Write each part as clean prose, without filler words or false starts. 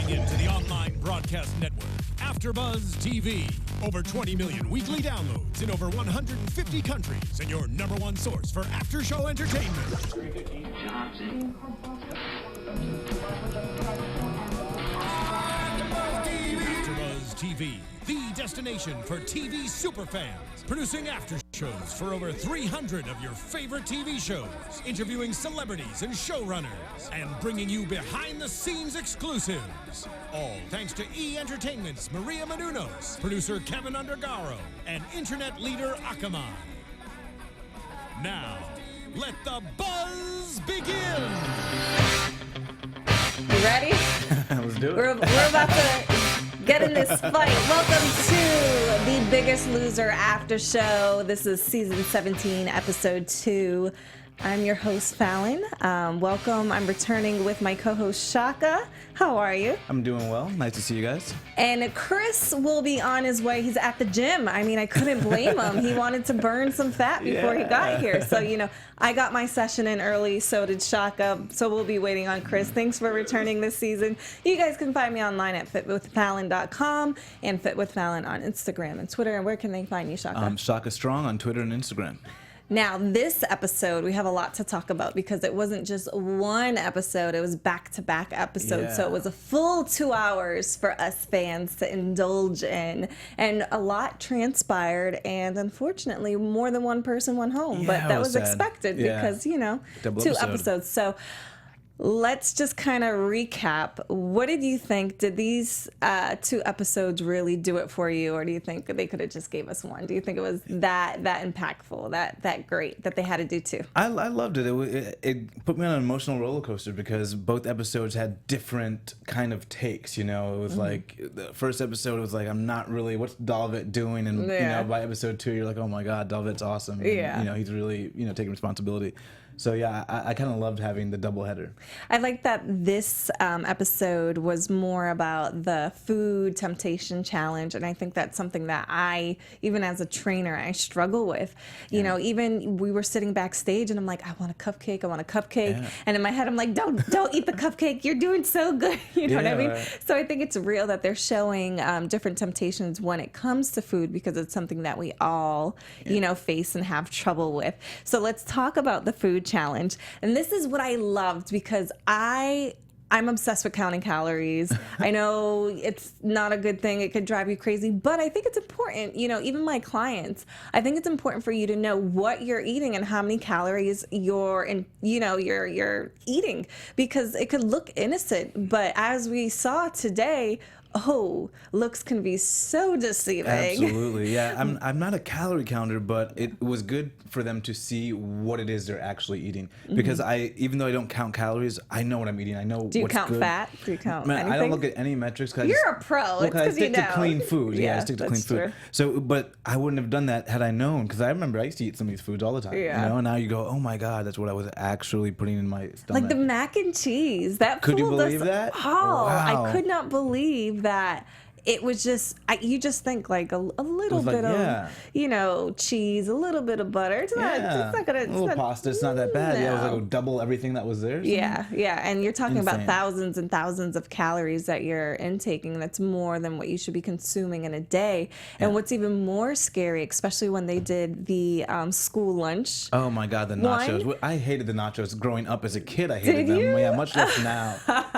Tuning in to the online broadcast network, AFTERBUZZ TV. Over 20 million weekly downloads in over 150 countries, and your number one source for after-show entertainment. AFTERBUZZ TV, the destination for TV superfans. Producing after shows for over 300 of your favorite TV shows, interviewing celebrities and showrunners, and bringing you behind-the-scenes exclusives. All thanks to E! Entertainment's Maria Menounos, producer Kevin Undergaro, and internet leader Akamai. Now, let the buzz begin! You ready? Let's do it. We're about to get in this fight. Welcome to the Biggest Loser After Show. This is season 17, episode 2. I'm your host, Fallon. Welcome. I'm returning with my co-host, Shaka. How are you? I'm doing well. Nice to see you guys. And Chris will be on his way. He's at the gym. I mean, I couldn't blame him. He wanted to burn some fat before he got here. So, I got my session in early. So did Shaka. So we'll be waiting on Chris. Thanks for returning this season. You guys can find me online at fitwithfallon.com and fitwithfallon on Instagram and Twitter. And where can they find you, Shaka? Shaka Strong on Twitter and Instagram. Now, this episode, we have a lot to talk about because it wasn't just one episode, it was back-to-back episodes. Yeah. So it was a full 2 hours for us fans to indulge in. And a lot transpired, and unfortunately, more than one person went home. Yeah, but that it was sad. expected Yeah. because, Double two episode. episodes. So let's just kind of recap. What did you think? Did these 2 episodes really do it for you, or do you think they could have just gave us one? Do you think it was that impactful, that great that they had to do 2? I loved it. It put me on an emotional roller coaster because both episodes had different kind of takes. It was like the first episode was like, I'm not really, what's Dolvett doing? And by episode 2, you're like, oh my God, Dolvett's awesome. And, Yeah. He's really taking responsibility. So yeah, I kind of loved having the doubleheader. I like that this episode was more about the food temptation challenge, and I think that's something that I, even as a trainer, I struggle with. Even we were sitting backstage, and I'm like, I want a cupcake, Yeah. and in my head, I'm like, don't eat the cupcake, you're doing so good. You know what I mean? Right. So I think it's real that they're showing different temptations when it comes to food because it's something that we all, face and have trouble with. So let's talk about the food challenge. And this is what I loved because I'm obsessed with counting calories. I know it's not a good thing. It could drive you crazy, but I think it's important. Even my clients, I think it's important for you to know what you're eating and how many calories you're eating, because it could look innocent, but as we saw today, looks can be so deceiving. Absolutely, yeah. I'm not a calorie counter, but it was good for them to see what it is they're actually eating. Because even though I don't count calories, I know what I'm eating. I know what's good. Do you count fat? Do you count anything? I don't look at any metrics. You're a pro. It's I because stick to clean food. Yeah, I stick to clean true. food. So, but I wouldn't have done that had I known, because I remember I used to eat some of these foods all the time. Yeah. And now you go, oh my God, that's what I was actually putting in my stomach. Like the mac and cheese. That Could you fooled us believe that? all. Wow. I could not believe that. It was just, you just think like a little bit of, cheese, a little bit of butter. It's not gonna. A little pasta. It's not that bad. No. Yeah, it was like double everything that was there. Yeah. And you're talking about Insane. thousands and thousands of calories that you're intaking. That's more than what you should be consuming in a day. And what's even more scary, especially when they did the school lunch. Oh my God, the nachos. One? I hated the nachos growing up as a kid. I hated Did them. you? Yeah, much less now.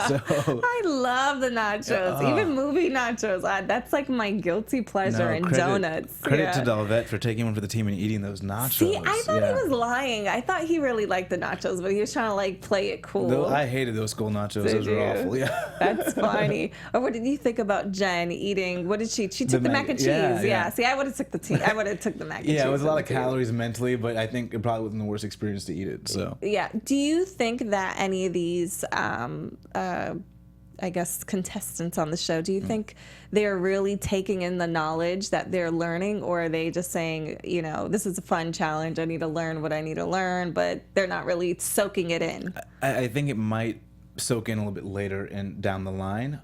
So I love the nachos, even movie nachos. That's like my guilty pleasure in donuts. Credit to Dolvett for taking one for the team and eating those nachos. See, I thought he was lying. I thought he really liked the nachos, but he was trying to play it cool. I hated those school nachos. Those were awful. Yeah. That's funny. Or what did you think about Jen eating? What did she? She took the mac and cheese. Yeah. See, I would have took the mac and cheese. Yeah, it was a lot of calories mentally, but I think it probably wasn't the worst experience to eat it. So. Yeah. Do you think that any of these contestants on the show, do you think they're really taking in the knowledge that they're learning, or are they just saying, this is a fun challenge, I need to learn what I need to learn, but they're not really soaking it in? I think it might soak in a little bit later and down the line.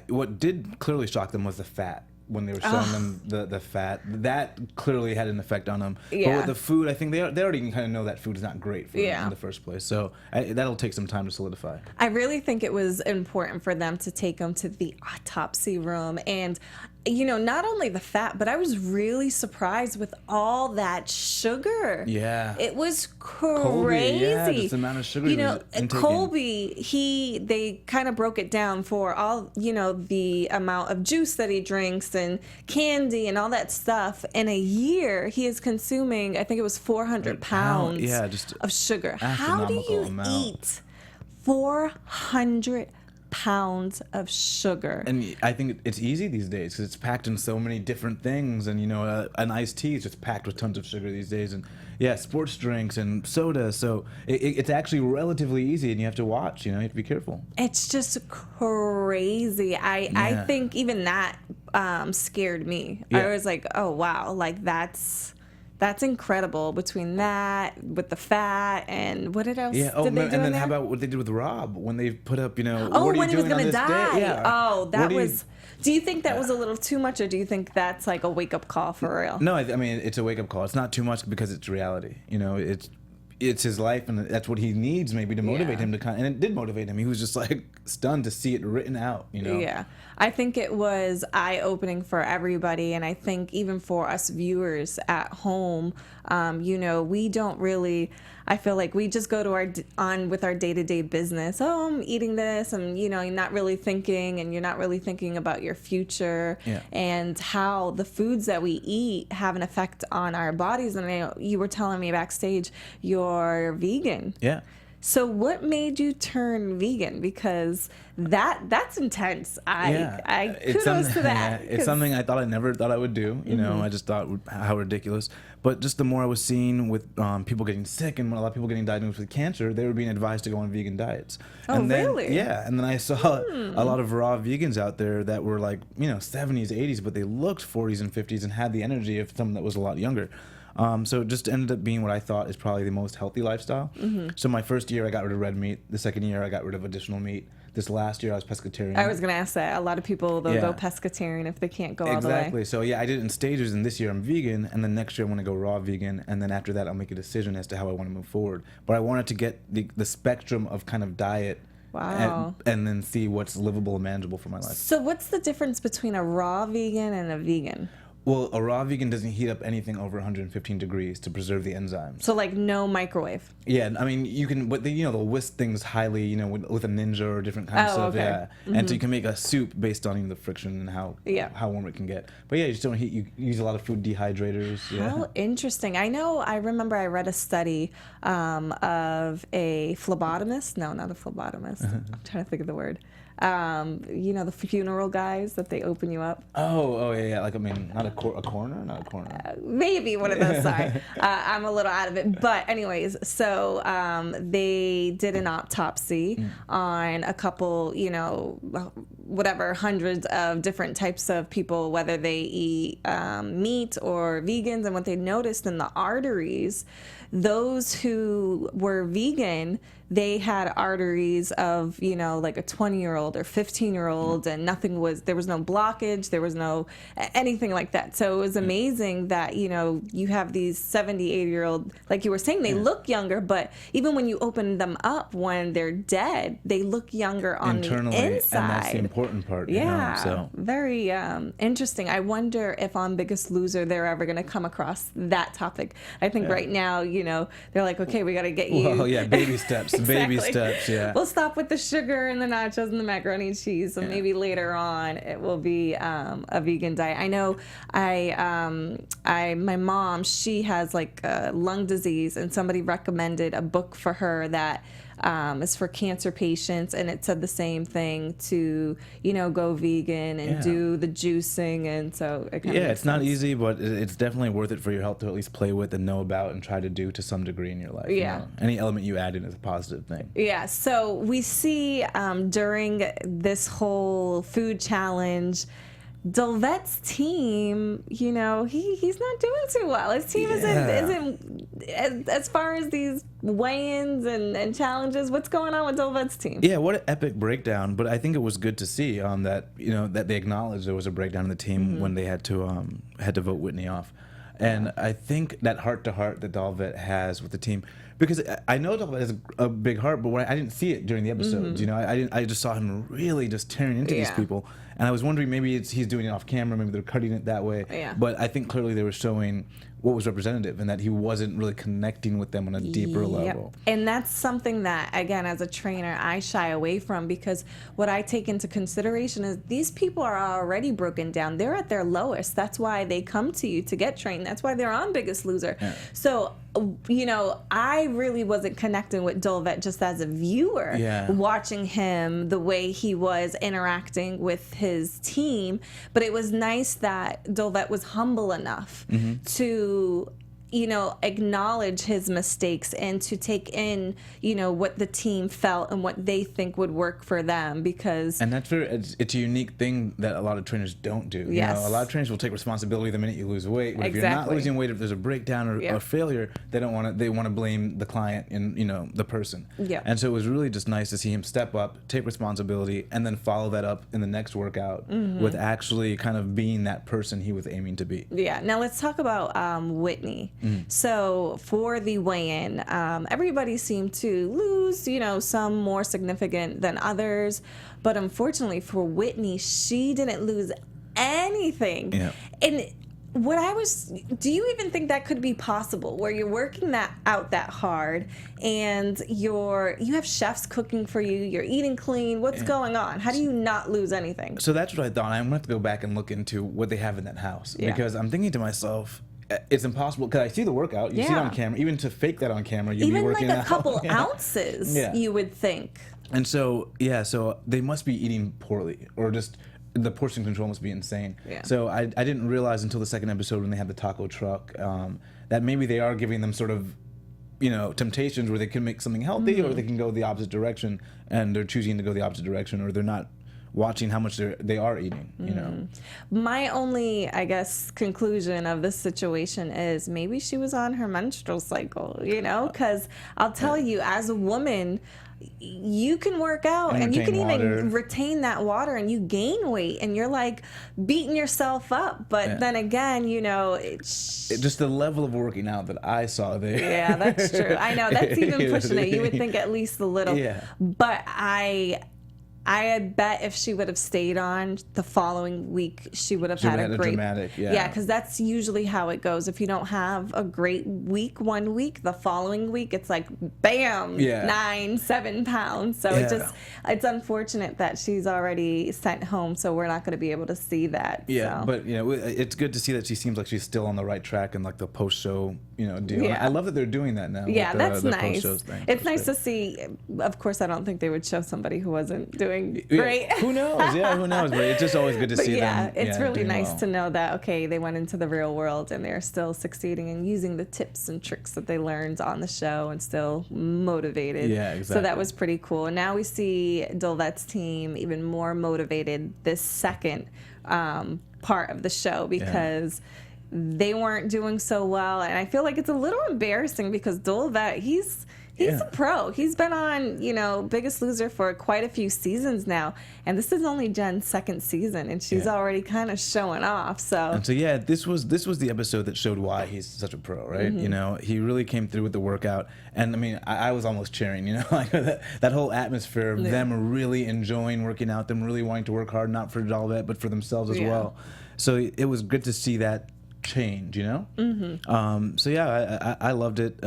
What did clearly shock them was the fat. when they were showing them the fat. That clearly had an effect on them. Yeah. But with the food, I think they already kind of know that food is not great for them in the first place. So that'll take some time to solidify. I really think it was important for them to take them to the autopsy room. And, you know, not only the fat, but I was really surprised with all that sugar. Yeah. It was crazy. Colby, yeah, just the amount of sugar you know, he was intaking. Colby, they kind of broke it down for all, you know, the amount of juice that he drinks and candy and all that stuff. In a year, he is consuming, I think it was 400 pounds of sugar. How do you eat 400 pounds of sugar? And I think it's easy these days because it's packed in so many different things, and you know, an iced tea is just packed with tons of sugar these days, and sports drinks and soda. So it's actually relatively easy, and you have to watch. You know, you have to be careful. It's just crazy. I think even that scared me. I was like, oh wow, like that's incredible. Between that, with the fat, and what else did they do? And then how about what they did with Rob when they put up, you know, oh, what are when you he was doing gonna die. Day? Yeah. Oh, that was. Do you think that was a little too much, or do you think that's like a wake up call for real? No, I mean it's a wake up call. It's not too much because it's reality. You know, it's his life, and that's what he needs maybe to motivate him to and it did motivate him. He was just like stunned to see it written out, you know. Yeah. I think it was eye-opening for everybody, and I think even for us viewers at home, you know, we don't really, I feel like we just go to with our day-to-day business. Oh, I'm eating this, and you know, you're not really thinking about your future and how the foods that we eat have an effect on our bodies. And I know you were telling me backstage you're vegan. Yeah. So what made you turn vegan? Because that's intense. Kudos to that. It's something I never thought I would do. You know, I just thought how ridiculous. But just the more I was seeing with people getting sick and a lot of people getting diagnosed with cancer, they were being advised to go on vegan diets. And then, really? Yeah. And then I saw a lot of raw vegans out there that were like, you know, 70s, 80s, but they looked 40s and 50s and had the energy of someone that was a lot younger. So it just ended up being what I thought is probably the most healthy lifestyle. So my first year I got rid of red meat. The second year I got rid of additional meat. This last year I was pescatarian. I was going to ask that. A lot of people, they'll go pescatarian if they can't go all the way. Exactly. So yeah, I did it in stages, and this year I'm vegan, and then next year I want to go raw vegan, and then after that I'll make a decision as to how I want to move forward. But I wanted to get the spectrum of kind of diet. Wow. And then see what's livable and manageable for my life. So what's the difference between a raw vegan and a vegan? Well, a raw vegan doesn't heat up anything over 115 degrees to preserve the enzymes. So like no microwave. Yeah, I mean you can, but they'll whisk things highly, you know, with a Ninja or different kinds of stuff. Okay. Yeah, and so you can make a soup based on the friction and how warm it can get. But yeah, you just don't heat. You use a lot of food dehydrators. Yeah. How interesting. I remember I read a study of a phlebotomist. No, not a phlebotomist. I'm trying to think of the word. You know, the funeral guys that they open you up. Oh yeah. Like, I mean, not a coroner, not a coroner. Maybe one of those. Sorry, I'm a little out of it. But anyways, so they did an autopsy on a couple, you know, whatever, hundreds of different types of people, whether they eat meat or vegans, and what they noticed in the arteries, those who were vegan, they had arteries of, you know, like a 20-year-old or 15-year-old, and there was no blockage, there was no anything like that. So it was amazing that, you know, you have these 70, 80-year-old, like you were saying, they look younger, but even when you open them up when they're dead, they look younger on internally, the inside. And that's the important part. Yeah, you know, so. Very interesting. I wonder if on Biggest Loser they're ever going to come across that topic. I think right now, you know, they're like, okay, we got to get you. Well, yeah, baby steps. Exactly. Baby steps, yeah. We'll stop with the sugar and the nachos and the macaroni and cheese. So maybe later on it will be a vegan diet. I know my mom, she has like lung disease, and somebody recommended a book for her that is for cancer patients, and it said the same thing to, you know, go vegan and do the juicing, and so it kind of it's not easy, but it's definitely worth it for your health to at least play with and know about and try to do to some degree in your life. You know? Any element you add in is a positive thing. Yeah, so we see during this whole food challenge, Dolvett's team, you know, he's not doing too well. His team isn't as far as these weigh-ins and challenges. What's going on with Dolvett's team? Yeah, what an epic breakdown. But I think it was good to see that, you know, that they acknowledged there was a breakdown in the team when they had to vote Whitney off. And I think that heart-to-heart that Dolvett has with the team, because I know Dolvett has a big heart, but I didn't see it during the episodes. You know, I just saw him really just tearing into these people, and I was wondering maybe he's doing it off camera, maybe they're cutting it that way. Yeah. But I think clearly they were showing what was representative and that he wasn't really connecting with them on a deeper level. And that's something that, again, as a trainer, I shy away from, because what I take into consideration is these people are already broken down. They're at their lowest. That's why they come to you to get trained. That's why they're on Biggest Loser. Yeah. So, you know, I really wasn't connecting with Dolvett just as a viewer, watching him the way he was interacting with his team. But it was nice that Dolvett was humble enough to, you know, acknowledge his mistakes and to take in, you know, what the team felt and what they think would work for them, because... And that's it's a unique thing that a lot of trainers don't do. You know, a lot of trainers will take responsibility the minute you lose weight. But if you're not losing weight, if there's a breakdown or a failure, they want to blame the client and, you know, the person. Yeah. And so it was really just nice to see him step up, take responsibility, and then follow that up in the next workout with actually kind of being that person he was aiming to be. Yeah. Now let's talk about Whitney. So for the weigh-in, everybody seemed to lose, you know, some more significant than others. But unfortunately for Whitney, she didn't lose anything. Yeah. And do you even think that could be possible, where you're working that out that hard and you have chefs cooking for you, you're eating clean, what's going on? How do you not lose anything? So that's what I thought. I'm going to have to go back and look into what they have in that house, because I'm thinking to myself, it's impossible, because I see the workout, you see it on camera, even to fake that on camera, you'd be working like a couple ounces, you would think. And so, so they must be eating poorly, or just the portion control must be insane. Yeah. So I didn't realize until the second episode when they had the taco truck that maybe they are giving them sort of, you know, temptations where they can make something healthy or they can go the opposite direction, and they're choosing to go the opposite direction, or they're not watching how much they are eating, you know. My only, I guess, conclusion of this situation is maybe she was on her menstrual cycle, you know, because I'll tell you, as a woman, you can work out and you can even retain that water, and you gain weight and you're like beating yourself up. But then again, you know, it's just the level of working out that I saw there. Yeah, that's true. I know, that's even pushing it. You would think at least a little. Yeah. But I bet if she would have stayed on the following week, she would have had a great... dramatic, because that's usually how it goes. If you don't have a great week, 1 week, the following week, it's like, bam, 9-7 pounds. So it's unfortunate that she's already sent home, so we're not going to be able to see that. Yeah, so. But, you know, it's good to see that she seems like she's still on the right track and, like, the post-show, you know, deal. Yeah. I love that they're doing that now. Yeah, that's nice. It's nice to see. Of course, I don't think they would show somebody who wasn't doing great. Who knows? Yeah, who knows? But it's just always good to see them. It's really nice to know that, okay, they went into the real world and they're still succeeding and using the tips and tricks that they learned on the show and still motivated. Yeah, exactly. So that was pretty cool. And now we see Dolvett's team even more motivated this second part of the show, because they weren't doing so well. And I feel like it's a little embarrassing, because Dolvett, he's a pro. He's been on, you know, Biggest Loser for quite a few seasons now, and this is only Jen's second season, and she's already kind of showing off. So, and so this was the episode that showed why he's such a pro, right? You know, he really came through with the workout, and I mean, I was almost cheering, you know, like that whole atmosphere of them really enjoying working out, them really wanting to work hard, not for Dolvett but for themselves as well. So it was good to see that change, you know. I loved it.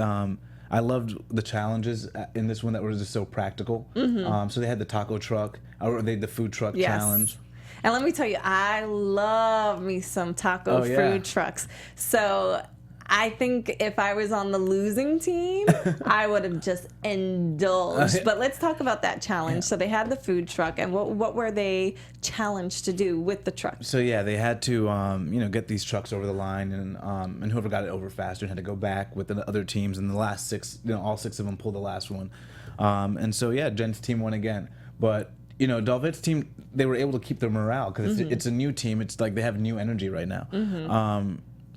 I loved the challenges in this one that were just so practical. So they had the taco truck, or the food truck challenge. And let me tell you, I love me some taco food trucks. So I think if I was on the losing team, I would have just indulged. But let's talk about that challenge. Yeah. So they had the food truck, and what were they challenged to do with the truck? So they had to get these trucks over the line, and whoever got it over faster had to go back with the other teams, and the last 6, all 6 of them pulled the last one. And so Jen's team won again. But you know, Dolvett's team, they were able to keep their morale because it's a new team. It's like they have new energy right now.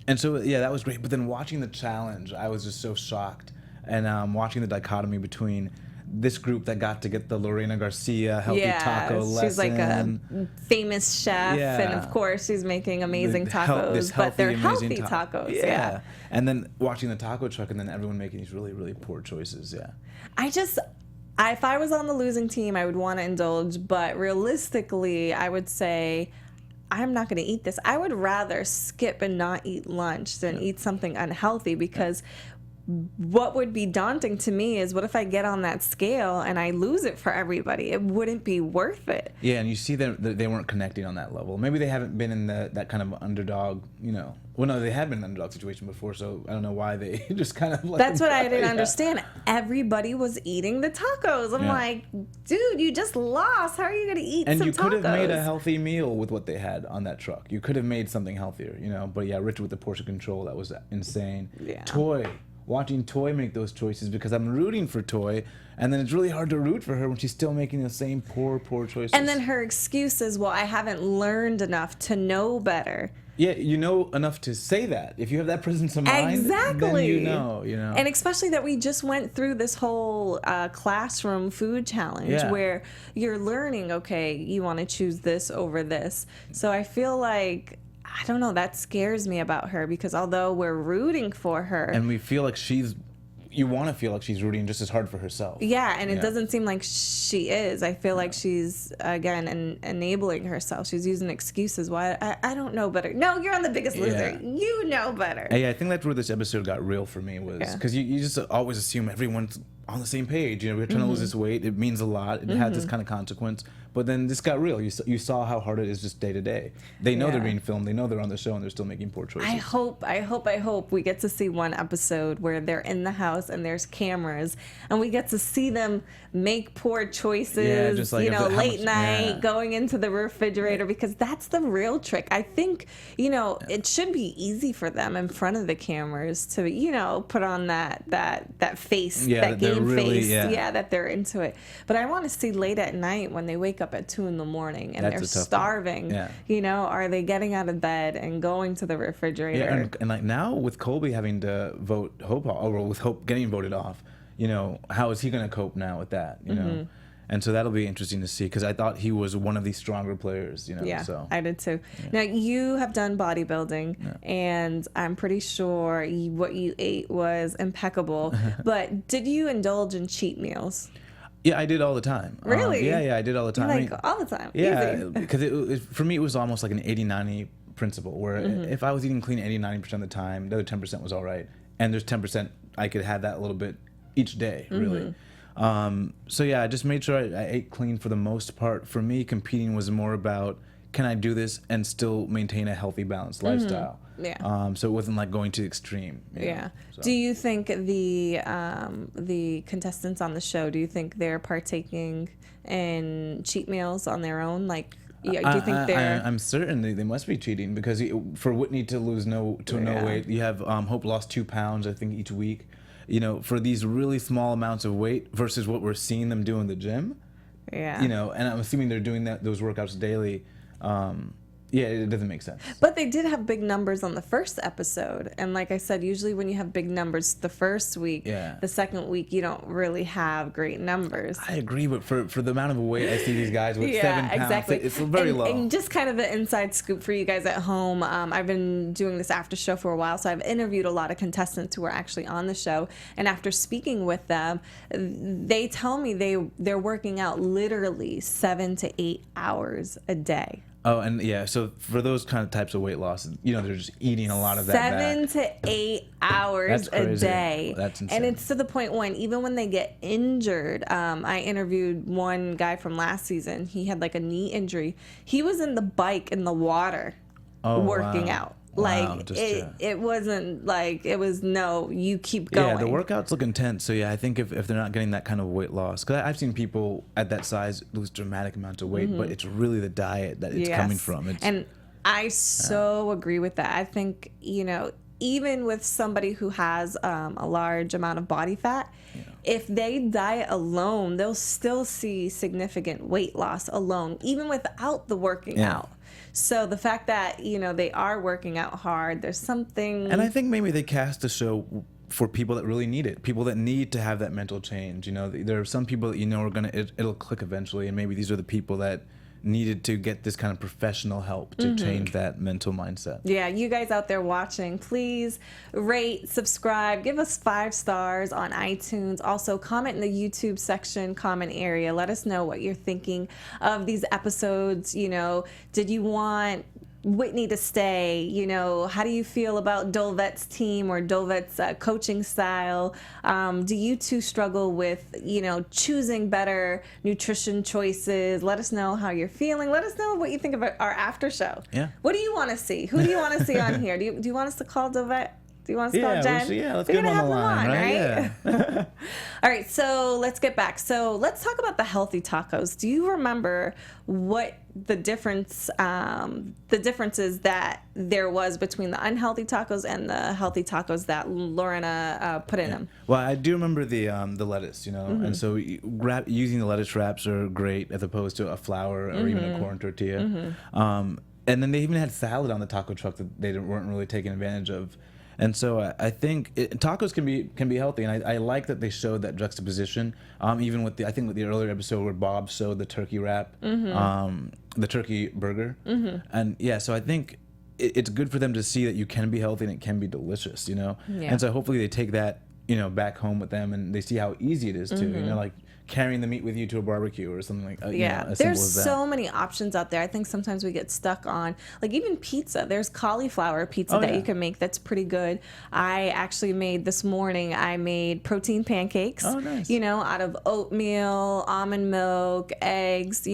And so, yeah, that was great. But then watching the challenge, I was just so shocked. And watching the dichotomy between this group that got to get the Lorena Garcia healthy taco lesson. She's like a famous chef, and of course she's making amazing tacos, but they're healthy tacos. Yeah. And then watching the taco truck, and then everyone making these really, really poor choices. Yeah. If I was on the losing team, I would want to indulge, but realistically, I would say, I'm not going to eat this. I would rather skip and not eat lunch than eat something unhealthy, because what would be daunting to me is, what if I get on that scale and I lose it for everybody? It wouldn't be worth it. Yeah, and you see that they weren't connecting on that level. Maybe they haven't been in that kind of underdog, you know. Well, no, they had been in an underdog situation before, so I don't know why they just kind of... That's what I didn't understand. Everybody was eating the tacos. I'm like, dude, you just lost. How are you going to eat some tacos? And you could have made a healthy meal with what they had on that truck. You could have made something healthier, you know. But yeah, Richard with the portion control, that was insane. Yeah. Watching Toy make those choices, because I'm rooting for Toy, and then it's really hard to root for her when she's still making the same poor choices. And then her excuse is, well, I haven't learned enough to know better. Yeah, you know enough to say that. If you have that presence of mind, then you know. And especially that we just went through this whole classroom food challenge where you're learning, okay, you want to choose this over this. So I feel like, I don't know, that scares me about her, because although we're rooting for her, and we feel like you want to feel like she's rooting just as hard for herself. Yeah, and it doesn't seem like she is. I feel like she's, again, enabling herself. She's using excuses. Why? I don't know better. No, you're on The Biggest Loser. You know better. Yeah, I think that's where this episode got real for me, was because you just always assume everyone's on the same page. You know, we're trying to lose this weight. It means a lot. It has this kind of consequence. But then this got real. You saw how hard it is just day to day. They know they're being filmed. They know they're on the show, and they're still making poor choices. I hope we get to see one episode where they're in the house and there's cameras, and we get to see them make poor choices. Yeah, just like late night, going into the refrigerator, because that's the real trick. I think it should be easy for them in front of the cameras to put on that face, that game face, that they're into it. But I want to see late at night when they wake up at 2 a.m. and they're starving. Are they getting out of bed and going to the refrigerator? Yeah, and like now with Colby having to vote Hope, or with Hope getting voted off, how is he going to cope now with that? You know. And so that'll be interesting to see, because I thought he was one of the stronger players, Yeah, so. I did too. Yeah. Now, you have done bodybuilding, and I'm pretty sure what you ate was impeccable. But did you indulge in cheat meals? Yeah, I did all the time. Really? Yeah, I did all the time. All the time? Yeah, because for me, it was almost like an 80-90 principle, where if I was eating clean 80-90% of the time, the other 10% was all right. And there's 10% I could have that a little bit each day, really. So yeah, I just made sure I ate clean for the most part. For me, competing was more about, can I do this and still maintain a healthy, balanced lifestyle? Yeah. So it wasn't like going to the extreme. Yeah. So. Do you think the contestants on the show, do you think they're partaking in cheat meals on their own? Like, do you think they're... I'm certain they must be cheating, because for Whitney to lose no weight, you have Hope lost 2 pounds, I think, each week. For these really small amounts of weight versus what we're seeing them do in the gym. Yeah. And I'm assuming they're doing those workouts daily. Yeah, it doesn't make sense. But they did have big numbers on the first episode. And like I said, usually when you have big numbers the first week, the second week you don't really have great numbers. I agree, but for the amount of weight I see these guys with 7 pounds, exactly. It's very low. And just kind of an inside scoop for you guys at home, I've been doing this after show for a while, so I've interviewed a lot of contestants who are actually on the show. And after speaking with them, they tell me they're working out literally 7 to 8 hours a day. Oh, and yeah, so for those kind of types of weight loss, they're just eating a lot of that 7 to 8 hours a day. That's insane. And it's to the point when, even when they get injured, I interviewed one guy from last season. He had like a knee injury. He was in the bike in the water working out. Like, it wasn't like, it was you keep going. Yeah, the workouts look intense. So yeah, I think if they're not getting that kind of weight loss, because I've seen people at that size lose dramatic amounts of weight, but it's really the diet that it's coming from. And I so agree with that. I think, even with somebody who has a large amount of body fat, if they diet alone, they'll still see significant weight loss alone, even without the working out. So the fact that, they are working out hard, there's something... And I think maybe they cast a show for people that really need it, people that need to have that mental change. There are some people that are it'll click eventually, and maybe these are the people that needed to get this kind of professional help to change that mental mindset. Yeah, you guys out there watching, please rate, subscribe, give us 5 stars on iTunes. Also, comment in the YouTube section, comment area. Let us know what you're thinking of these episodes. Did you want Whitney to stay? How do you feel about Dolvett's team or Dolvett's coaching style? Do you two struggle with, choosing better nutrition choices? Let us know how you're feeling. Let us know what you think of our after show. Yeah. What do you want to see? Who do you want to see on here? Do you want us to call Dolvett? Do you want us to call Jen? Let's get him on the line, right? Yeah. All right, so let's get back. So let's talk about the healthy tacos. Do you remember what the differences that there was between the unhealthy tacos and the healthy tacos that Lorena put in them? Well, I do remember the lettuce, and so using the lettuce wraps are great as opposed to a flour or even a corn tortilla. And then they even had salad on the taco truck that they weren't really taking advantage of. And so I think tacos can be healthy, and I like that they showed that juxtaposition. Even with the earlier episode where Bob showed the turkey wrap, the turkey burger, and so I think it's good for them to see that you can be healthy and it can be delicious, And so hopefully they take that back home with them, and they see how easy it is to, like carrying the meat with you to a barbecue or something like that. As there's simple as that. So many options out there. I think sometimes we get stuck on, like, even pizza. There's cauliflower pizza that you can make that's pretty good. I actually made this morning, I made protein pancakes, nice. Out of oatmeal, almond milk, eggs,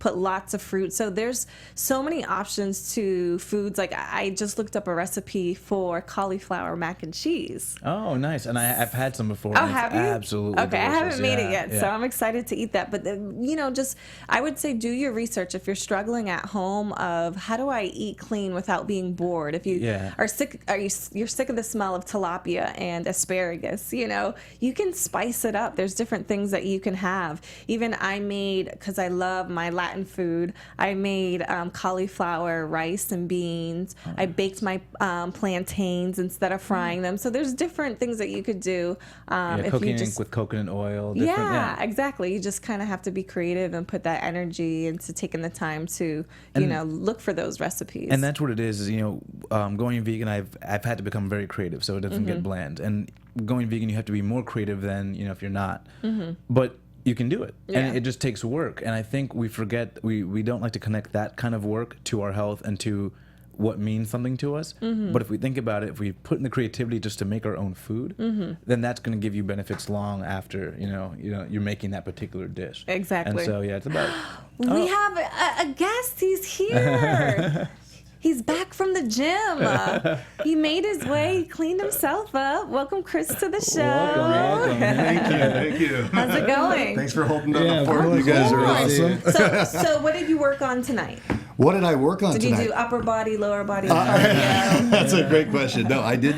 put lots of fruit. So there's so many options to foods. Like, I just looked up a recipe for cauliflower mac and cheese. Oh, nice. And I've had some before. Oh, have you? Absolutely. Okay, delicious. I haven't made it yet. So I'm excited to eat that. But, I would say do your research if you're struggling at home of how do I eat clean without being bored. If you are sick, you're sick of the smell of tilapia and asparagus, you can spice it up. There's different things that you can have. Even I made, because I love my Latin food, I made cauliflower rice and beans. I baked my plantains instead of frying them. So there's different things that you could do. If cooking you just, with coconut oil. Yeah, exactly. You just kind of have to be creative and put that energy into taking the time to, look for those recipes. And that's what it is going vegan, I've had to become very creative so it doesn't get bland. And going vegan, you have to be more creative than, if you're not. But you can do it. And it just takes work. And I think we forget, we don't like to connect that kind of work to our health and to what means something to us. But if we think about it, if we put in the creativity just to make our own food, then that's going to give you benefits long after you're making that particular dish. Exactly. And so it's about we have a guest. He's here. He's back from the gym. He made his way. He cleaned himself up. Welcome, Chris, to the show. Welcome. Thank you. How's it going? Thanks for holding down the fort. You guys are awesome. So what did you work on tonight? What did I work on tonight? Did you do upper body, lower body cardio? That's a great question. No, I did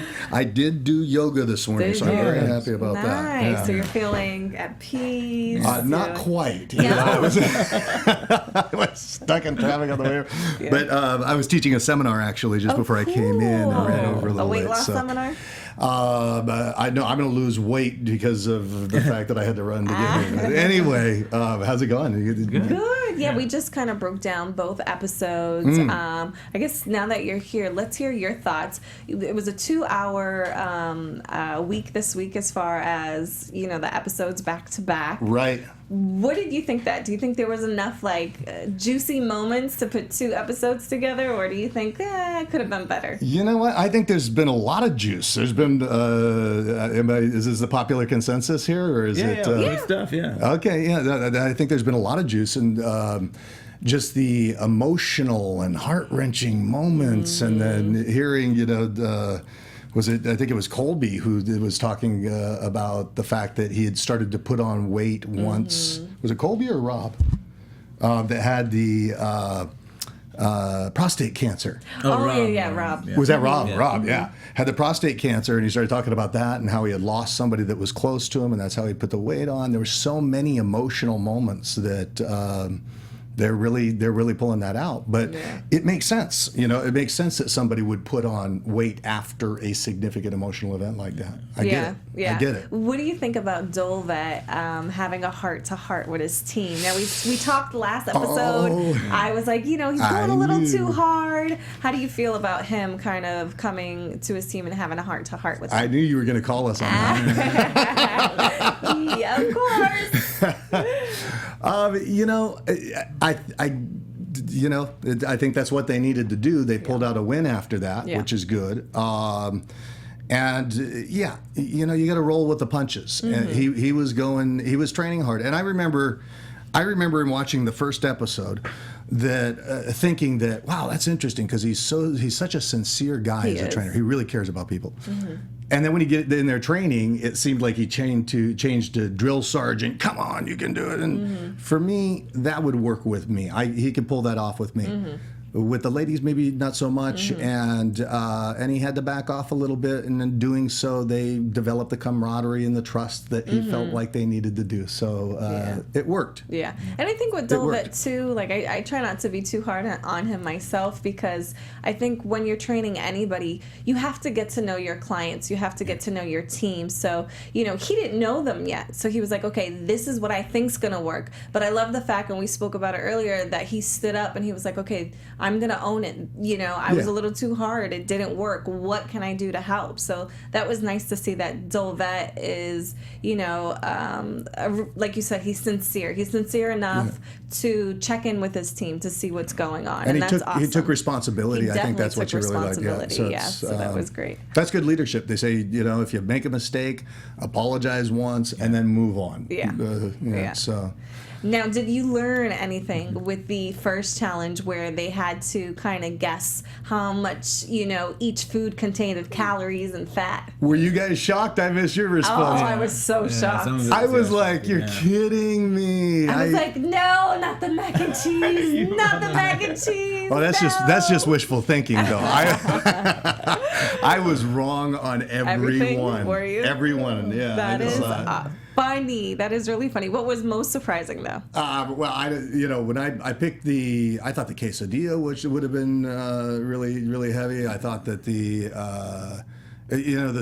do yoga this morning, so I'm very happy about that. Nice. Yeah. So you're feeling at peace? Not quite. Yeah. I was stuck in traffic on the way over. Yeah. But I was teaching a seminar actually just before I came in and ran over a little weight bit. loss seminar? I know I'm going to lose weight because of the fact that I had to run to get here. Anyway, how's it going? Good. Yeah, we just kind of broke down both episodes. I guess now that you're here, let's hear your thoughts. It was a 2-hour week this week as far as, the episodes back to back. Right. What did you think that? Do you think there was enough juicy moments to put 2 episodes together, or do you think it could have been better? You know what? I think there's been a lot of juice. There's been. Is this the popular consensus here, or is it? Good stuff. Yeah. Okay. Yeah. I think there's been a lot of juice and. Just the emotional and heart-wrenching moments, and then hearing, I think it was Colby who was talking about the fact that he had started to put on weight once. Was it Colby or Rob that had the prostate cancer. Oh, Rob. Was that Rob? Yeah. Rob, yeah. Had the prostate cancer, and he started talking about that and how he had lost somebody that was close to him, and that's how he put the weight on. There were so many emotional moments that they're really pulling that out. But it makes sense. You know, it makes sense that somebody would put on weight after a significant emotional event like that. I get it. What do you think about Dolvett having a heart-to-heart with his team? Now, we talked last episode. I was like, he's going a little too hard. How do you feel about him kind of coming to his team and having a heart-to-heart with them? I knew you were going to call us on that. Yeah, of course. I think that's what they needed to do. They pulled out a win after that, which is good. You got to roll with the punches. And he was training hard. And I remember in watching the first episode that thinking that, wow, that's interesting, because he's such a sincere guy as a trainer. He really cares about people. And then when he get in their training, it seemed like he changed to drill sergeant. Come on, you can do it. And for me, that would work with me. He could pull that off with me. With the ladies, maybe not so much, and he had to back off a little bit, and in doing so, they developed the camaraderie and the trust that he felt like they needed to do. So it worked. Yeah, and I think with Dolvett too, like I try not to be too hard on him myself, because I think when you're training anybody, you have to get to know your clients, you have to get to know your team. So he didn't know them yet, so he was like, okay, this is what I think's gonna work. But I love the fact, and we spoke about it earlier, that he stood up and he was like, okay, I'm going to own it. I was a little too hard. It didn't work. What can I do to help? So that was nice to see that Dolvett is, like you said, he's sincere. He's sincere enough to check in with his team to see what's going on. And that's awesome. He took responsibility. I think that's what you really like. So that was great. That's good leadership. They say, if you make a mistake, apologize once and then move on. So. Now, did you learn anything with the first challenge where they had to kind of guess how much, each food contained of calories and fat? Were you guys shocked? I missed your response. Oh, I was so shocked. I was like, you're kidding me. I was like, no, not the mac and cheese. Not the mac and cheese. Well, that's just wishful thinking, though. I was wrong on everyone. Were you? Everyone, yeah. That is funny. That is really funny. What was most surprising, though? When I picked I thought the quesadilla, which would have been really, really heavy. I thought that the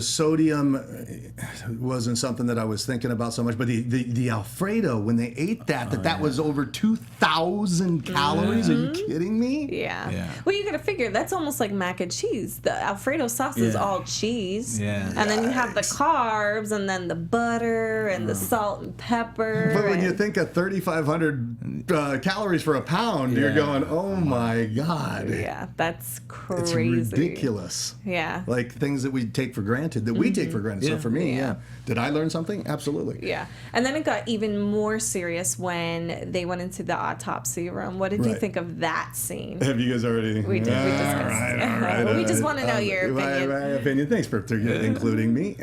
sodium wasn't something that I was thinking about so much, but the Alfredo, when they ate that was over 2,000 calories. Are you kidding me? Yeah. Well, you got to figure that's almost like mac and cheese. The Alfredo sauce is all cheese, and then you have the carbs, and then the butter and the salt and pepper. But when you think of 3,500 calories for a pound, you're going, oh my God. Yeah, that's crazy. It's ridiculous. Yeah. Like things that we take for granted, we take for granted. So for me, did I learn something? Absolutely. Yeah. And then it got even more serious when they went into the autopsy room. What did you think of that scene? Have you guys already? We did. We discussed. All right. We just want to know your opinion. My opinion. Thanks for including me.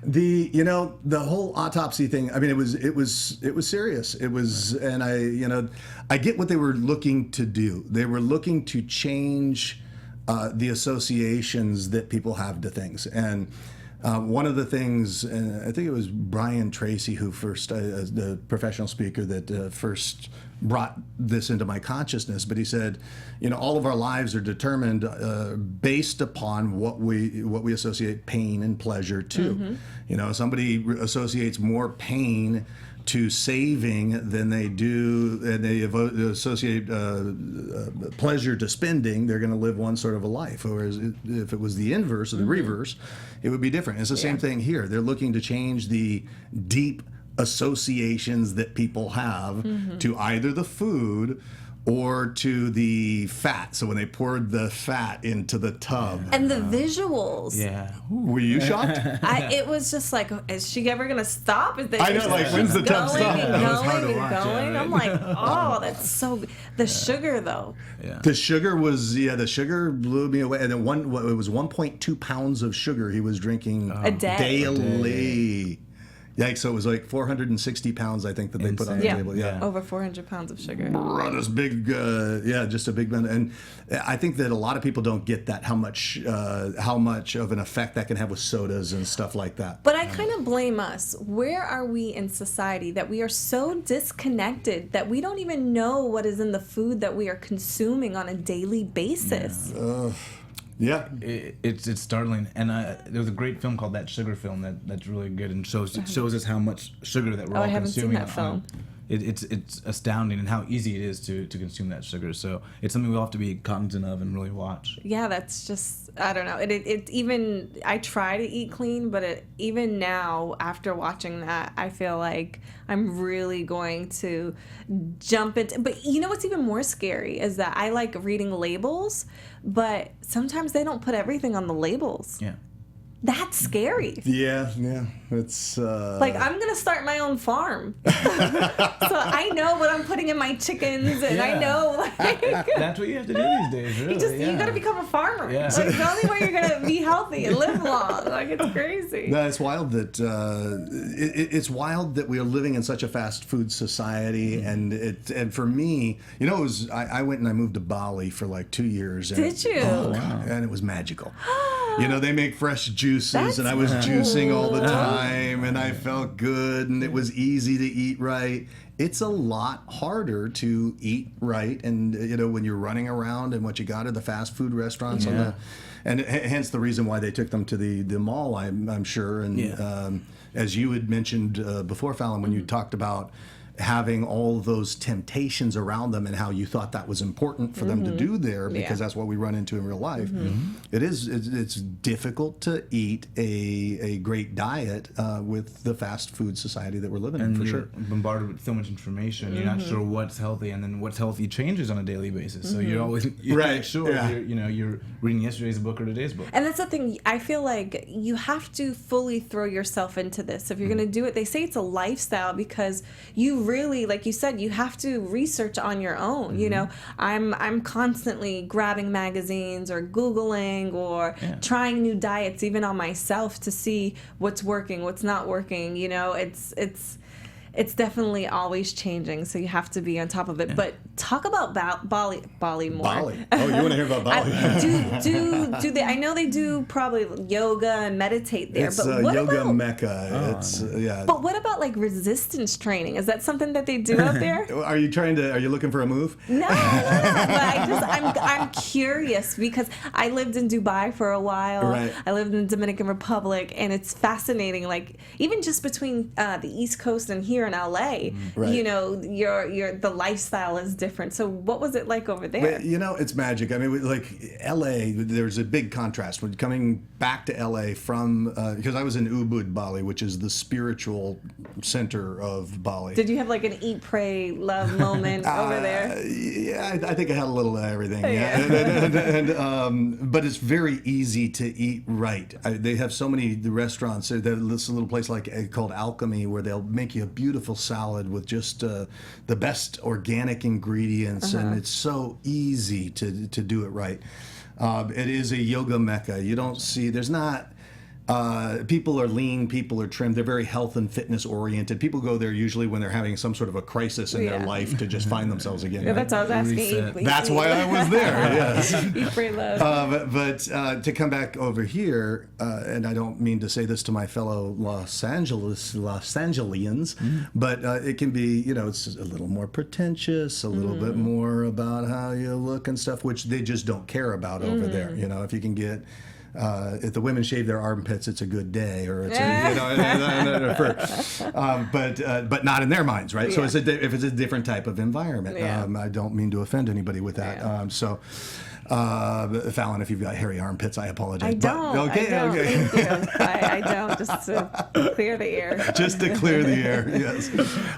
The whole autopsy thing. I mean, it was serious. It was, and I get what they were looking to do. They were looking to change the associations that people have to things. And one of the things, and I think it was Brian Tracy who first, the professional speaker that first brought this into my consciousness, but he said, all of our lives are determined based upon what we associate pain and pleasure to. Somebody associates more pain to saving than they do, and they associate pleasure to spending. They're going to live one sort of a life. Whereas if it was the inverse or the reverse, it would be different. It's the same thing here. They're looking to change the deep associations that people have to either the food or to the fat. So when they poured the fat into the tub. And the visuals. Yeah. Were you shocked? It was just like, is she ever going to stop? I know, like, when's the tub stop? Going. I'm like, oh, that's so... The sugar, though. Yeah. The sugar blew me away. And then it was 1.2 pounds of sugar he was drinking a day. Daily. Yikes! So it was like 460 pounds, I think, that they put on the table. Yeah, over 400 pounds of sugar. This big, just a big one. And I think that a lot of people don't get that how much of an effect that can have with sodas and stuff like that. But I kind of blame us. Where are we in society that we are so disconnected that we don't even know what is in the food that we are consuming on a daily basis? Yeah. It's startling. And there was a great film called That Sugar Film that's really good and shows us how much sugar that we're all I haven't consuming. seen that film. It's astounding and how easy it is to consume that sugar. So it's something we'll have to be cognizant of and really watch. Yeah, that's just, I don't know. It even, I try to eat clean, but even now, after watching that, I feel like I'm really going to jump into, but you know what's even more scary is that I like reading labels, but sometimes they don't put everything on the labels. Yeah. That's scary. Yeah. It's like, I'm gonna start my own farm, so I know what I'm putting in my chickens, and I know like that's what you have to do these days. Really, you gotta become a farmer. Yeah. Like, the only way you're gonna be healthy and live long. Like, it's crazy. No, it's wild that it's wild that we are living in such a fast food society, and for me, you know, I went and I moved to Bali for like 2 years. And Did you? Oh, wow. And it was magical. You know, they make fresh juices, and I was juicing all the time, and I felt good, and it was easy to eat right. It's a lot harder to eat right, and you know, when you're running around and what you got at the fast food restaurants, and hence the reason why they took them to the mall, I'm sure. And as you had mentioned before, Fallon, when you talked about having all those temptations around them and how you thought that was important for them to do there because that's what we run into in real life. It's difficult to eat a great diet with the fast food society that we're living in, for sure. Bombarded with so much information, you're not sure what's healthy, and then what's healthy changes on a daily basis. So you're always not sure you're reading yesterday's book or today's book. And that's the thing. I feel like you have to fully throw yourself into this if you're going to do it. They say it's a lifestyle because you really, like you said, you have to research on your own. You know, I'm constantly grabbing magazines or Googling or trying new diets even on myself to see what's working, what's not working. You know, it's definitely always changing, so you have to be on top of it. But talk about Bali more. Bali. Oh, you want to hear about Bali? Do they? I know they do probably yoga and meditate there. It's but what yoga about, mecca. But what about like resistance training? Is that something that they do out there? Are you looking for a move? No. But I'm curious because I lived in Dubai for a while. Right. I lived in the Dominican Republic, and it's fascinating. Like even just between the East Coast and here in LA, you know, the lifestyle is different. So what was it like over there? But, you know, it's magic. I mean, like LA, there's a big contrast when coming back to LA from because I was in Ubud, Bali, which is the spiritual center of Bali. Did you have like an eat, pray, love moment over there? Yeah, I think I had a little of everything. But it's very easy to eat right. They have so many restaurants. There's this little place called Alchemy where they'll make you a beautiful salad with just the best organic ingredients, and it's so easy to do it right. It is a yoga mecca. You don't see, there's not, people are lean, people are trim. They're very health and fitness oriented. People go there usually when they're having some sort of a crisis in their life to just find themselves again. Yeah, that's what I was asking. That's why I was there. Yes. Eat, pray, love. But to come back over here, and I don't mean to say this to my fellow Los Angelians, but it can be, you know, it's a little more pretentious, a little bit more about how you look and stuff, which they just don't care about over there. You know, if you can get if the women shave their armpits, it's a good day, or it's but not in their minds, right? So if it's a different type of environment. I don't mean to offend anybody with that. Fallon, if you've got hairy armpits, I apologize. I don't. Thank you. I don't, just to clear the air. Just to clear the air, yes.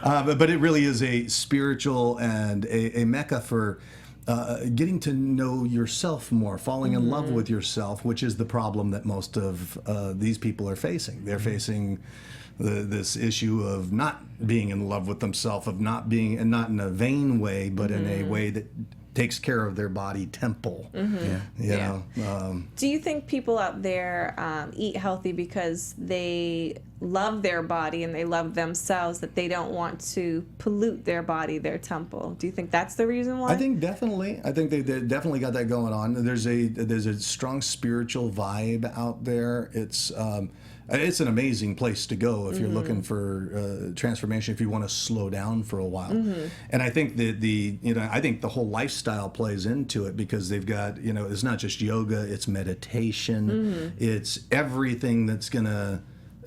But it really is a spiritual and a mecca for getting to know yourself more, falling in love with yourself, which is the problem that most of these people are facing. They're facing this issue of not being in love with themselves, of not being, and not in a vain way, but in a way that takes care of their body temple. You know. Do you think people out there eat healthy because they love their body and they love themselves, that they don't want to pollute their body, their temple? Do you think that's the reason why? I think definitely. I think they definitely got that going on. There's a strong spiritual vibe out there. It's an amazing place to go if you're looking for transformation, if you want to slow down for a while. And I think I think the whole lifestyle plays into it, because they've got, it's not just yoga, it's meditation, it's everything that's gonna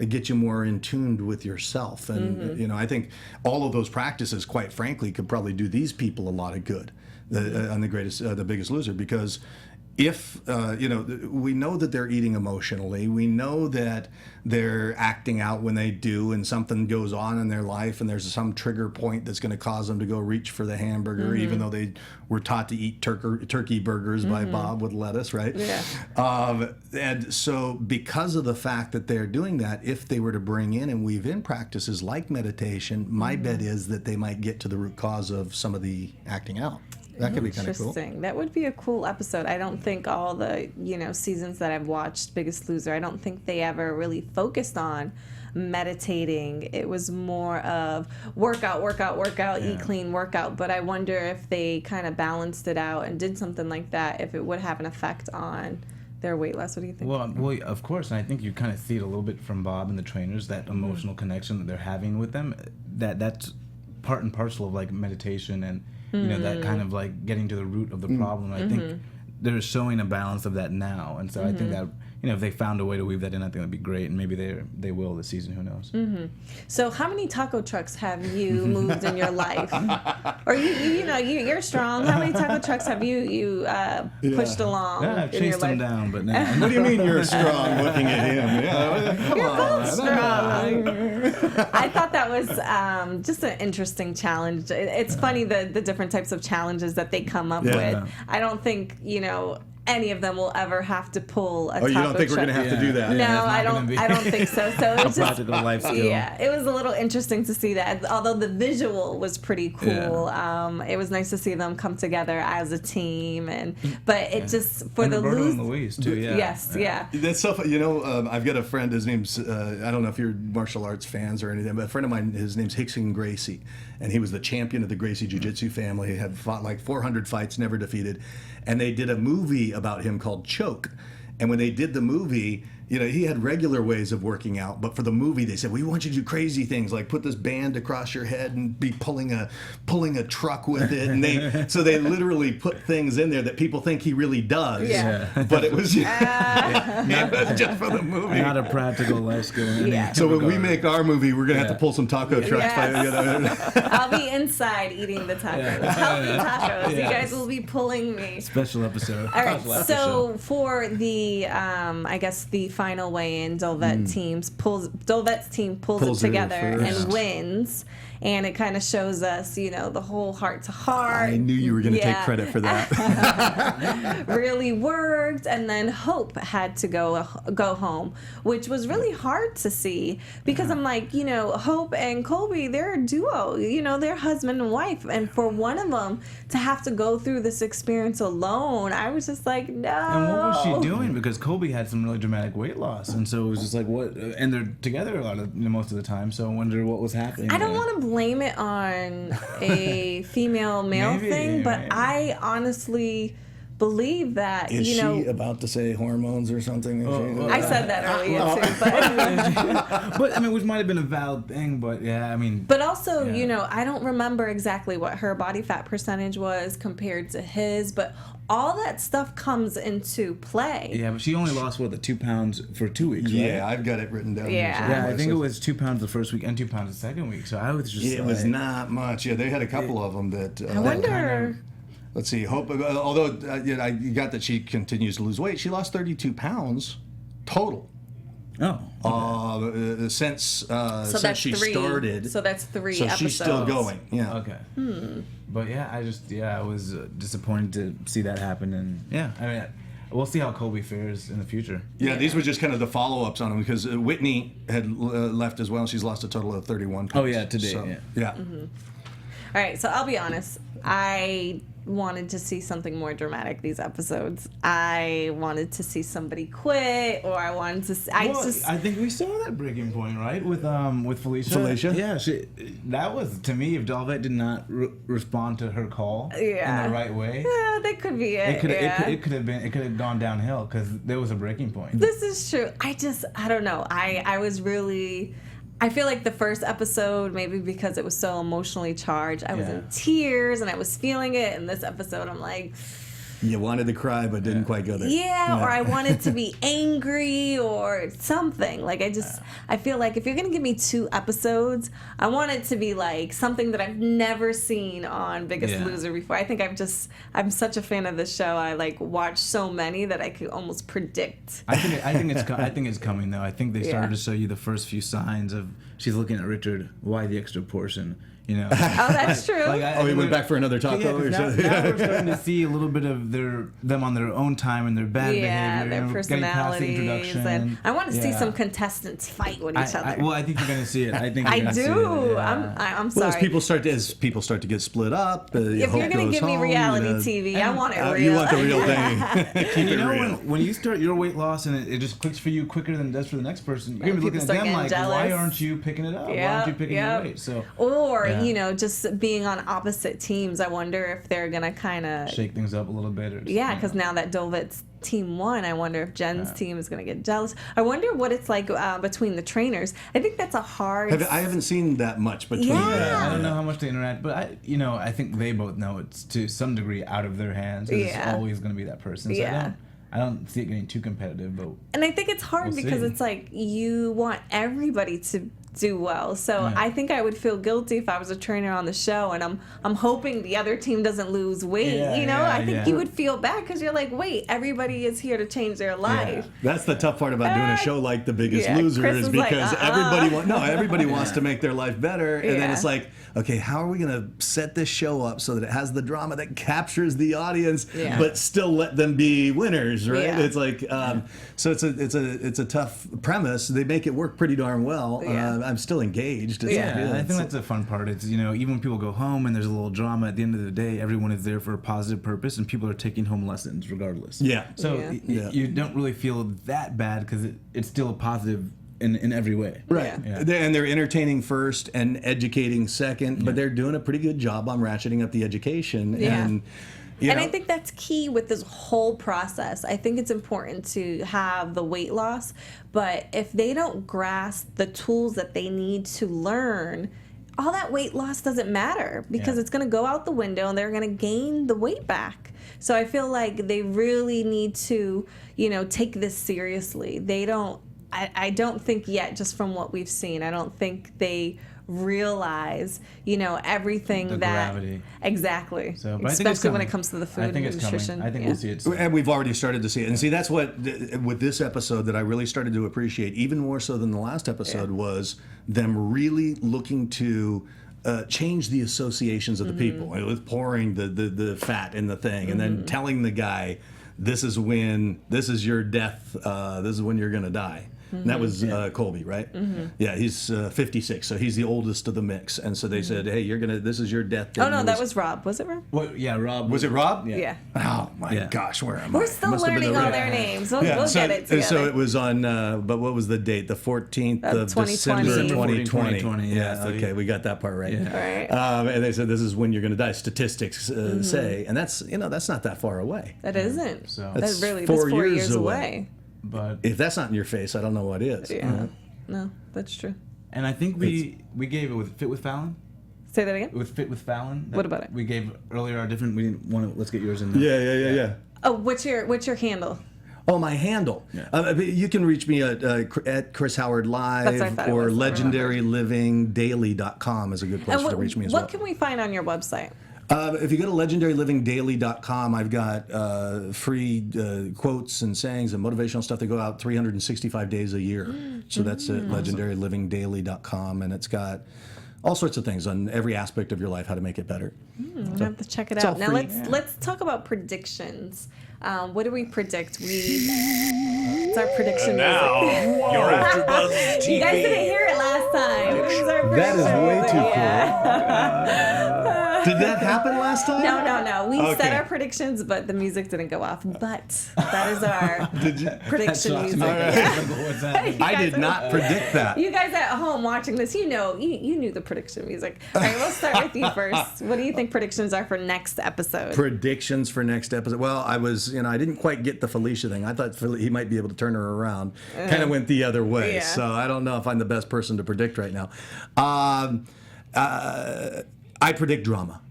get you more in tune with yourself. And I think all of those practices, quite frankly, could probably do these people a lot of good on The Biggest Loser, because if we know that they're eating emotionally, we know that they're acting out when they do, and something goes on in their life, and there's some trigger point that's going to cause them to go reach for the hamburger, even though they were taught to eat turkey burgers by Bob with lettuce, right? Yeah. And so, because of the fact that they're doing that, if they were to bring in and weave in practices like meditation, my bet is that they might get to the root cause of some of the acting out. That could be kind of cool. Interesting. That would be a cool episode. I don't think all the, seasons that I've watched Biggest Loser, I don't think they ever really focused on meditating. It was more of workout, eat clean, workout. But I wonder if they kind of balanced it out and did something like that, if it would have an effect on their weight loss. What do you think? Well, of course, and I think you kind of see it a little bit from Bob and the trainers, that emotional connection that they're having with them. That's part and parcel of like meditation and that kind of like getting to the root of the problem. I think they're showing a balance of that now, and so I think that if they found a way to weave that in, I think that'd be great, and maybe they will this season. Who knows? So, how many taco trucks have you moved in your life? Or you're strong. How many taco trucks have you pushed along? Yeah, I've chased them down, but now. What do you mean you're strong? Looking at him, You're both strong. I thought that was just an interesting challenge. It's funny the different types of challenges that they come up with. I don't think any of them will ever have to pull a taco you don't think truck. We're going to have to do that? No, I don't think so. So it was practical life skill. Yeah, it was a little interesting to see that. Although the visual was pretty cool, it was nice to see them come together as a team. But it just for the Roberto and Luis too. Yeah. Yes, yeah. That's so fun. I've got a friend. His name's I don't know if you're martial arts fans or anything, but a friend of mine. His name's Hickson Gracie, and he was the champion of the Gracie Jiu-Jitsu family. He had fought like 400 fights, never defeated. And they did a movie about him called Choke. And when they did the movie, he had regular ways of working out, but for the movie they said, we want you to do crazy things like put this band across your head and be pulling a truck with it. And they literally put things in there that people think he really does. Yeah. But it was just for the movie. Not a practical life skill. Yeah. So when we make our movie, we're gonna have to pull some taco trucks. Yes. I'll be inside eating the tacos. Healthy tacos. You guys will be pulling me. Special episode. All right. So for the I guess the final weigh-in, Dolvett's team pulls it together and wins. And it kind of shows us, the whole heart-to-heart. I knew you were going to take credit for that. Really worked. And then Hope had to go home, which was really hard to see because I'm like, Hope and Colby, they're a duo. They're husband and wife. And for one of them to have to go through this experience alone, I was just like, no. And what was she doing? Because Colby had some really dramatic weight loss. And so it was just like, what? And they're together most of the time. So I wonder what was happening. I don't want to blame it on a female-male thing, but I honestly believe that, Is she about to say hormones or something? I said that earlier too, but which might have been a valid thing, but But also, I don't remember exactly what her body fat percentage was compared to his, but all that stuff comes into play. Yeah, but she only lost, the 2 pounds for 2 weeks, right? Yeah, I've got it written down. Yeah, I think it was 2 pounds the first week and 2 pounds the second week, so I was just it was not much. Yeah, they had a couple of them that... I wonder... Let's see. Hope, although you got that she continues to lose weight, she lost 32 pounds total. Oh. Okay. Since she started. So that's 3 so episodes. She's still going. Yeah. Okay. But I was disappointed to see that happen, and we'll see how Colby fares in the future. Yeah, these were just kind of the follow-ups on him because Whitney had left as well. She's lost a total of 31 pounds. Oh yeah, today. So, yeah. All right, so I'll be honest. I wanted to see something more dramatic these episodes. I wanted to see somebody quit, or I wanted to see, I think we saw that breaking point, right? With Felicia. Yeah, that was, to me, if Dolvett did not respond to her call in the right way. Yeah, that could be it. It could have gone downhill because there was a breaking point. This is true. I don't know. I feel like the first episode, maybe because it was so emotionally charged, I was in tears and I was feeling it. And this episode, I'm like... You wanted to cry, but didn't quite go there. Yeah, or I wanted to be angry or something. Like, I feel like if you're going to give me 2 episodes, I want it to be like something that I've never seen on Biggest Loser before. I think I'm such a fan of this show. I like watch so many that I could almost predict. I think it's coming though. I think they started to show you the first few signs of she's looking at Richard. Why the extra portion? You know. Oh, that's true. He went back for another taco or something. Now we're starting to see a little bit of them on their own time and their bad behavior. Their personalities. And I want to see some contestants fight with each other. Well, I think you're going to see it. I do. Yeah. I'm sorry. Well, as people start to get split up, if you're going to give me reality TV, I want it real. You want the real thing. Keep it real. When you start your weight loss and it just clicks for you quicker than it does for the next person, you're going to be looking at them like, why aren't you picking it up? Why aren't you picking your weight? Or just being on opposite teams, I wonder if they're gonna kind of shake things up a little bit. Because now that Dolvett's team won, I wonder if Jen's team is gonna get jealous. I wonder what it's like between the trainers. I think that's a hard. I haven't seen that much between. I don't know how much they interact, but I think they both know it's to some degree out of their hands. It's always gonna be that person. So I don't see it getting too competitive, and I think it's hard because it's like you want everybody to do well. So I think I would feel guilty if I was a trainer on the show and I'm hoping the other team doesn't lose weight. I think you would feel bad because you're like, wait, everybody is here to change their life. That's the tough part about doing a show like The Biggest Loser Chris is because everybody wants to make their life better, and then it's like, okay, how are we going to set this show up so that it has the drama that captures the audience, but still let them be winners, right? Yeah. It's like, so it's a tough premise. They make it work pretty darn well. I'm still engaged. I think that's the fun part. It's even when people go home and there's a little drama, at the end of the day, everyone is there for a positive purpose, and people are taking home lessons regardless. So you don't really feel that bad because it's still a positive in every way. Right. And they're entertaining first and educating second, but they're doing a pretty good job on ratcheting up the education. And I think that's key with this whole process. I think it's important to have the weight loss, but if they don't grasp the tools that they need to learn, all that weight loss doesn't matter because it's going to go out the window and they're going to gain the weight back. So I feel like they really need to, take this seriously. I don't think yet, just from what we've seen, I don't think they realize, everything the that gravity. Exactly. So, especially when it comes to the food and nutrition. I think we'll see it soon. And we've already started to see it. And see, that's what with this episode that I really started to appreciate, even more so than the last episode, was them really looking to change the associations of the people with pouring the fat in the thing and then telling the guy, this is your death, this is when you're gonna die. And that was Colby, right? Yeah, he's 56, so he's the oldest of the mix. And so they said, "Hey, this is your death." Oh no, that was Rob. Was it Rob? Well, yeah, Rob. Was it Rob? Yeah. Oh my gosh, where am I? We're still learning all their names. We'll get it together. So it was on, but what was the date? The 14th of December 2020. Yeah. Okay, we got that part right. Yeah. Right. And they said this is when you're going to die. Statistics say, and that's not that far away. That isn't. So that's really 4 years away. But if that's not in your face, I don't know what is. Yeah. No, that's true. And I think we gave it with Fit with Fallon. Say that again? With Fit with Fallon. What about it? We gave earlier our different. We didn't want to. Let's get yours in there. Yeah. Oh, what's your handle? Oh, my handle. Yeah. You can reach me at Chris Howard Live or legendarylivingdaily.com is a good place to reach me as well. What can we find on your website? If you go to legendarylivingdaily.com, I've got free quotes and sayings and motivational stuff that go out 365 days a year. So that's at legendarylivingdaily.com, and it's got all sorts of things on every aspect of your life, how to make it better. I have to check it out. Now let's talk about predictions. What do we predict? It's our prediction music. Your AfterBuzz TV. You guys didn't hear it last time. That is way too cool. Did that happen last time? No. We Okay. set our predictions, but the music didn't go off. But that is our prediction music. I did not predict that. You guys at home watching this, you knew the prediction music. All right, we'll start with you first. What do you think predictions are for next episode? Predictions for next episode. Well, I didn't quite get the Felicia thing. I thought he might be able to turn her around. Kind of went the other way. Yeah. So I don't know if I'm the best person to predict right now. I predict drama.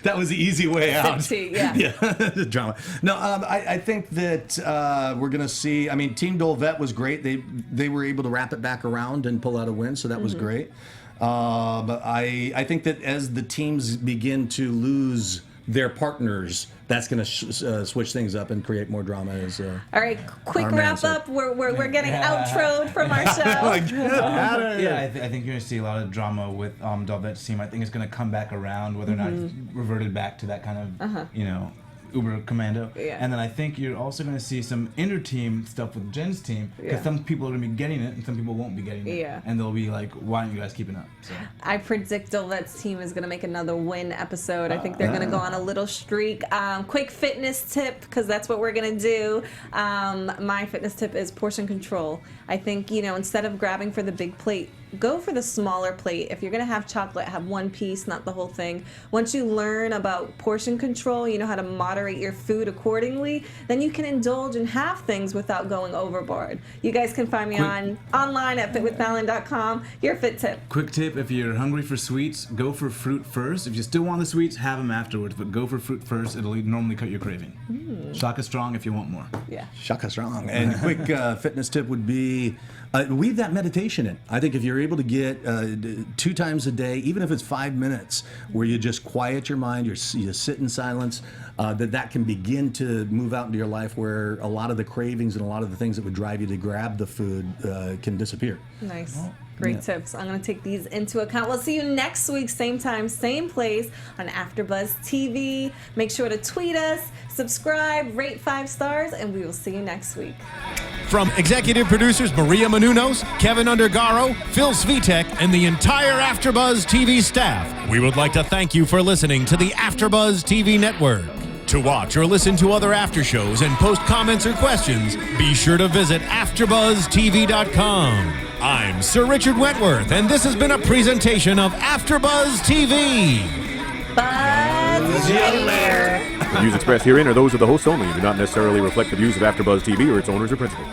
That was the easy way out. Yeah. Drama. No, I think that we're going to see. I mean, Team Dolvett was great. They were able to wrap it back around and pull out a win, so that was great. But I think that as the teams begin to lose their partners, that's going to switch things up and create more drama. All right, quick wrap up. We're getting outroed from our show. I think you're going to see a lot of drama with Dolvett's team. I think it's going to come back around, whether or not it's reverted back to that kind of, Uber Commando. Yeah. And then I think you're also going to see some inter-team stuff with Jen's team, because some people are going to be getting it and some people won't be getting it. Yeah. And they'll be like, why aren't you guys keeping up? So. I predict Dolvett's team is going to make another win episode. I think they're going to go on a little streak. Quick fitness tip, because that's what we're going to do. My fitness tip is portion control. I think, instead of grabbing for the big plate, go for the smaller plate. If you're going to have chocolate, have one piece, not the whole thing. Once you learn about portion control, you know how to moderate your food accordingly, then you can indulge and have things without going overboard. You guys can find me online at fitwithfallon.com. Your fit tip. Quick tip, if you're hungry for sweets, go for fruit first. If you still want the sweets, have them afterwards, but go for fruit first. It'll normally cut your craving. Shaka strong if you want more. Yeah. Shaka strong. And quick fitness tip would be weave that meditation in. I think if you're able to get 2 times a day, even if it's 5 minutes, where you just quiet your mind, you sit in silence, that can begin to move out into your life, where a lot of the cravings and a lot of the things that would drive you to grab the food can disappear. Nice. Great tips. I'm going to take these into account. We'll see you next week, same time, same place on AfterBuzz TV. Make sure to tweet us, subscribe, rate 5 stars, and we will see you next week. From executive producers Maria Menounos, Kevin Undergaro, Phil Svitek, and the entire AfterBuzz TV staff, we would like to thank you for listening to the AfterBuzz TV network. To watch or listen to other after shows and post comments or questions, be sure to visit AfterBuzzTV.com. I'm Sir Richard Wentworth, and this has been a presentation of AfterBuzz TV. Buzz everywhere. The views expressed herein are those of the hosts only and do not necessarily reflect the views of AfterBuzz TV or its owners or principals.